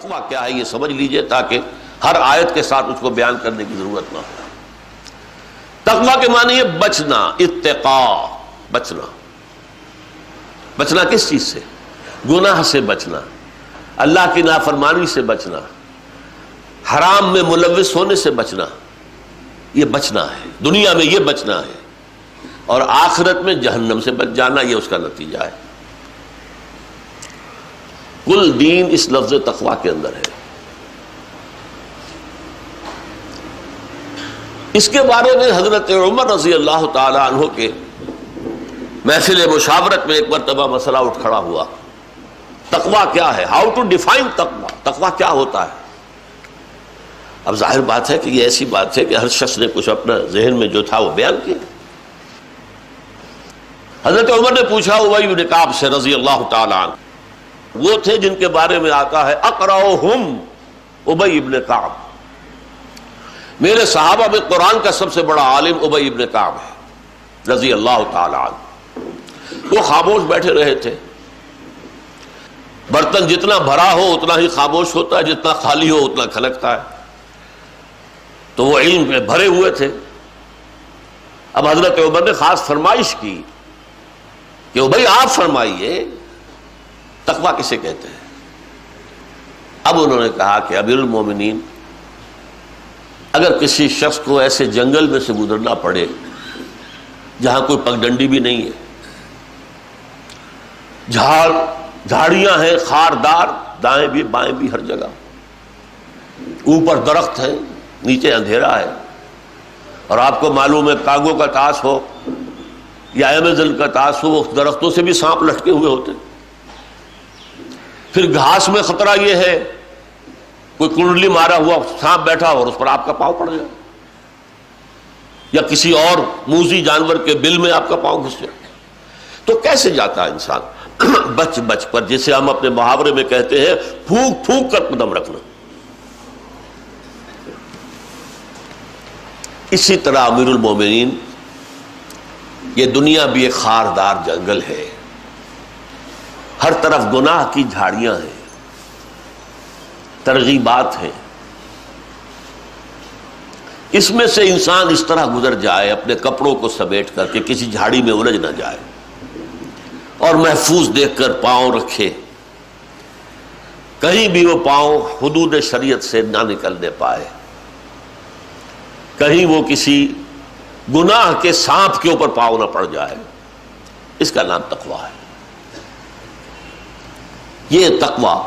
تقویٰ کیا ہے یہ سمجھ لیجئے تاکہ ہر آیت کے ساتھ اس کو بیان کرنے کی ضرورت نہ ہو۔ تقویٰ کے معنی ہے بچنا، اتقاء، بچنا۔ بچنا کس چیز سے؟ گناہ سے بچنا، اللہ کی نافرمانی سے بچنا، حرام میں ملوث ہونے سے بچنا، یہ بچنا ہے، دنیا میں یہ بچنا ہے، اور آخرت میں جہنم سے بچ جانا، یہ اس کا نتیجہ ہے۔ کل دین اس لفظ تقویٰ کے اندر ہے۔ اس کے بارے میں حضرت عمر رضی اللہ تعالی عنہ کے محفل مشاورت میں ایک مرتبہ مسئلہ اٹھ کھڑا ہوا، تقویٰ کیا ہے، ہاؤ ٹو ڈیفائن تقویٰ، تقویٰ کیا ہوتا ہے۔ اب ظاہر بات ہے کہ یہ ایسی بات ہے کہ ہر شخص نے کچھ اپنا ذہن میں جو تھا وہ بیان کیا۔ حضرت عمر نے پوچھا ابی بن کعب سے رضی اللہ تعالی عنہ، وہ تھے جن کے بارے میں آتا ہے اقرأہم ابی بن کعب، میرے صحابہ میں قرآن کا سب سے بڑا عالم ابی بن کعب ہے رضی اللہ تعالی عنہ۔ وہ خاموش بیٹھے رہے تھے، برتن جتنا بھرا ہو اتنا ہی خاموش ہوتا ہے، جتنا خالی ہو اتنا کھلکتا ہے، تو وہ علم میں بھرے ہوئے تھے۔ اب حضرت عمر نے خاص فرمائش کی کہ بھائی آپ فرمائیے تقویٰ کسے کہتے ہیں۔ اب انہوں نے کہا کہ امیر المومنین، اگر کسی شخص کو ایسے جنگل میں سے گزرنا پڑے جہاں کوئی پگڈنڈی بھی نہیں ہے، جھاڑیاں ہیں خاردار، دائیں بھی بائیں بھی ہر جگہ، اوپر درخت ہے نیچے اندھیرا ہے، اور آپ کو معلوم ہے کانگو کا طاس ہو یا ایمیزن کا طاس ہو، اس درختوں سے بھی سانپ لٹکے ہوئے ہوتے۔ پھر گھاس میں خطرہ یہ ہے کوئی کنڈلی مارا ہوا سانپ بیٹھا اور اس پر آپ کا پاؤں پڑ جائے، یا کسی اور موذی جانور کے بل میں آپ کا پاؤں گھس جائے، تو کیسے جاتا ہے انسان؟ بچ بچ پر، جسے ہم اپنے محاورے میں کہتے ہیں پھونک پھونک کر قدم رکھنا۔ اسی طرح امیر المومنین، یہ دنیا بھی ایک خاردار جنگل ہے، ہر طرف گناہ کی جھاڑیاں ہیں، ترغیبات ہیں، اس میں سے انسان اس طرح گزر جائے اپنے کپڑوں کو سمیٹ کر کے کسی جھاڑی میں الجھ نہ جائے، اور محفوظ دیکھ کر پاؤں رکھے، کہیں بھی وہ پاؤں حدود شریعت سے نہ نکلنے پائے، کہیں وہ کسی گناہ کے سانپ کے اوپر پاؤں نہ پڑ جائے۔ اس کا نام تقویٰ ہے۔ یہ تقویٰ،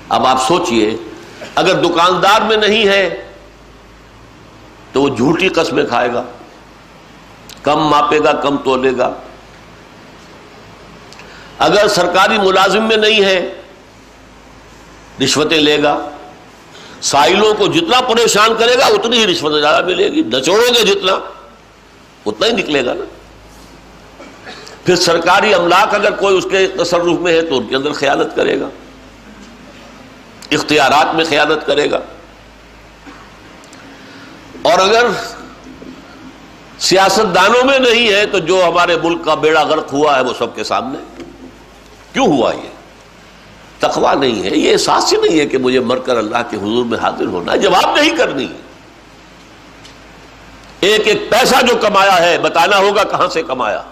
اب آپ سوچئے اگر دکاندار میں نہیں ہے تو وہ جھوٹی قسمیں کھائے گا، کم ماپے گا، کم تولے گا۔ اگر سرکاری ملازم میں نہیں ہے رشوتیں لے گا، سائلوں کو جتنا پریشان کرے گا اتنی ہی رشوت زیادہ ملے گی، نچوڑو گے جتنا اتنا ہی نکلے گا نا۔ پھر سرکاری املاک اگر کوئی اس کے تصرف میں ہے تو ان کے اندر خیانت کرے گا، اختیارات میں خیانت کرے گا۔ اور اگر سیاست دانوں میں نہیں ہے تو جو ہمارے ملک کا بیڑا غرق ہوا ہے وہ سب کے سامنے۔ کیوں ہوا یہ؟ تقویٰ نہیں ہے، یہ احساس ہی نہیں ہے کہ مجھے مر کر اللہ کے حضور میں حاضر ہونا ہے، جواب نہیں کرنی ہے۔ ایک ایک پیسہ جو کمایا ہے بتانا ہوگا کہاں سے کمایا۔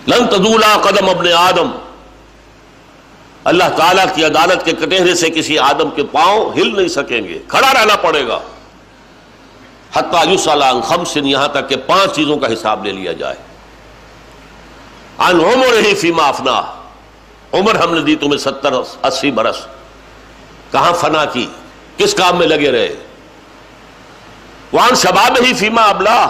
لن تزولا قدم ابن آدم، اللہ تعالیٰ کی عدالت کے کٹہرے سے کسی آدم کے پاؤں ہل نہیں سکیں گے، کھڑا رہنا پڑے گا۔ حتیٰ یسأل عن خمس، یہاں تک کہ 5 چیزوں کا حساب لے لیا جائے۔ عن عمرہ فیما افناہ، عمر ہم نے دی تمہیں 70-80 برس، کہاں فنا کی، کس کام میں لگے رہے۔ وعن شبابہ فیما ابلاہ،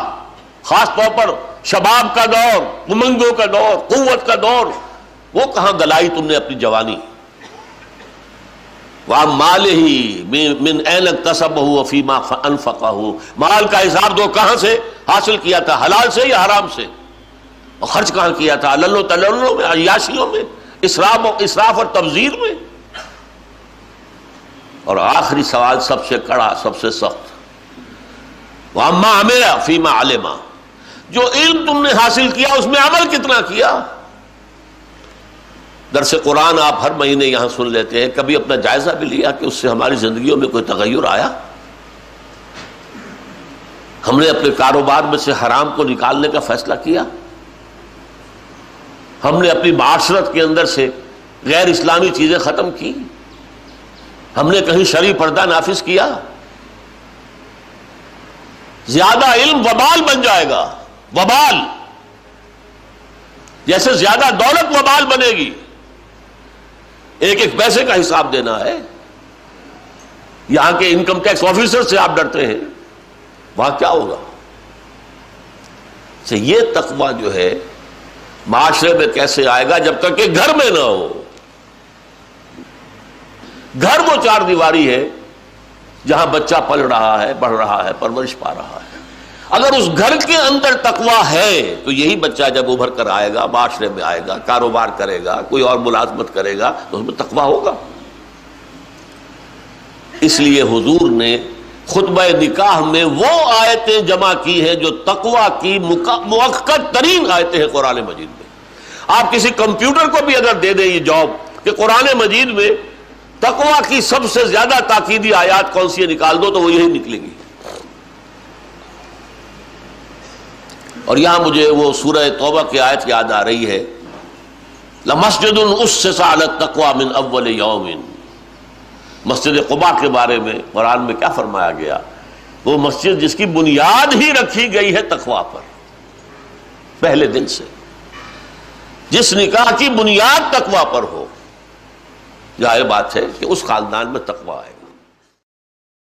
خاص طور پر شباب کا دور، امنگوں کا دور، قوت کا دور، وہ کہاں گلائی تم نے اپنی جوانی۔ وعن مالہ من این اکتسبہ وفیما انفقہ، مال کا حساب دو، کہاں سے حاصل کیا تھا، حلال سے یا حرام سے، اور خرچ کہاں کیا تھا، للو تللو میں، عیاشیوں میں، اسراف اور تبذیر میں۔ اور آخری سوال سب سے کڑا، سب سے سخت، وَأَمَّا عَمِلَ فِيمَا عَلِمَ، جو علم تم نے حاصل کیا اس میں عمل کتنا کیا۔ درس قرآن آپ ہر مہینے یہاں سن لیتے ہیں، کبھی اپنا جائزہ بھی لیا کہ اس سے ہماری زندگیوں میں کوئی تغیر آیا؟ ہم نے اپنے کاروبار میں سے حرام کو نکالنے کا فیصلہ کیا؟ ہم نے اپنی معاشرت کے اندر سے غیر اسلامی چیزیں ختم کی؟ ہم نے کہیں شرعی پردہ نافذ کیا؟ زیادہ علم وبال بن جائے گا، وبال، جیسے زیادہ دولت وبال بنے گی۔ ایک ایک پیسے کا حساب دینا ہے۔ یہاں کے انکم ٹیکس آفیسر سے آپ ڈرتے ہیں، وہاں کیا ہوگا؟ یہ تقویٰ جو ہے معاشرے میں کیسے آئے گا؟ جب تک کہ گھر میں نہ ہو۔ گھر وہ چار دیواری ہے جہاں بچہ پل رہا ہے، بڑھ رہا ہے، پرورش پا رہا ہے۔ اگر اس گھر کے اندر تقویٰ ہے تو یہی بچہ جب ابھر کر آئے گا، معاشرے میں آئے گا، کاروبار کرے گا، کوئی اور ملازمت کرے گا تو اس میں تقویٰ ہوگا۔ اس لیے حضور نے خطبہ نکاح میں وہ آیتیں جمع کی ہیں جو تقویٰ کی مؤکد ترین آیتیں ہیں قرآن مجید میں۔ آپ کسی کمپیوٹر کو بھی اگر دے دیں یہ جاب کہ قرآن مجید میں تقویٰ کی سب سے زیادہ تاکیدی آیات کون سی ہے نکال دو، تو وہ یہی نکلے گی۔ اور یہاں مجھے وہ سورہ توبہ کی آیت یاد آ رہی ہے، لَمَسْجِدٌ أُسِّسَ عَلَى التَّقْوَى مِنْ أَوَّلِ يَوْمٍ۔ مسجد قباء کے بارے میں قرآن میں کیا فرمایا گیا؟ وہ مسجد جس کی بنیاد ہی رکھی گئی ہے تقویٰ پر، پہلے دن سے، جس نکاح کی بنیاد تقویٰ پر ہو، ظاہر بات ہے کہ اس خاندان میں تقویٰ ہے۔